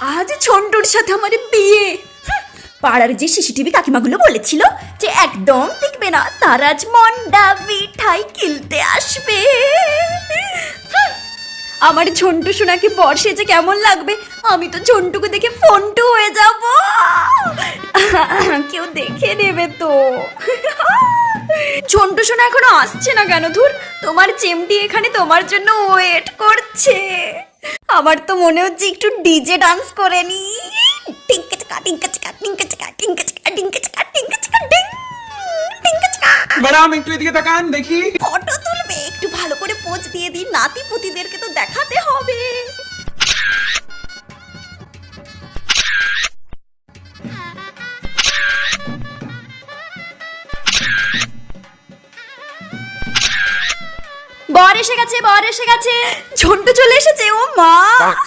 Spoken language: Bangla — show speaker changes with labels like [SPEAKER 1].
[SPEAKER 1] আজ ঝন্টুর সাথে আমার বিয়ে। পাড়ার যে সিসিটিভি কাকিমাগুলো বলেছিল যে একদম দেখবে না, তার আজ মন্ডা মিঠাই কিনতে আসবে। আমার ঝন্টু সোনাকে বর্ষে যে কেমন লাগবে, আমি তো ঝন্টুকে দেখে ফন্টু হয়ে যাব। কেউ দেখে নেবে তো। ঝন্টু সোনা এখনো আসছে না কেন? ধুর, তোমার চেমটি এখানে তোমার জন্য ওয়েট করছে। আমার তো মনে হচ্ছে একটু ডিজে ডান্স করে নি। টিঙ্কা চাকা টিঙ্কা চাকা টিঙ্কা চাকা টিঙ্কা চাকা টিঙ্কা চাকা টিঙ্কা চাকা ডিং টিঙ্কা চাকা।
[SPEAKER 2] ম্যাডাম একটু এদিকে তাকান দেখি।
[SPEAKER 1] ফটো তুলবে, একটু ভালো করে পোজ দিয়ে দিই, নাতি পুতিদেরকে তো দেখাতে হবে। বর এসে গেছে, বর এসে গেছে। ঝন্টু চলে এসেছে। ও মা,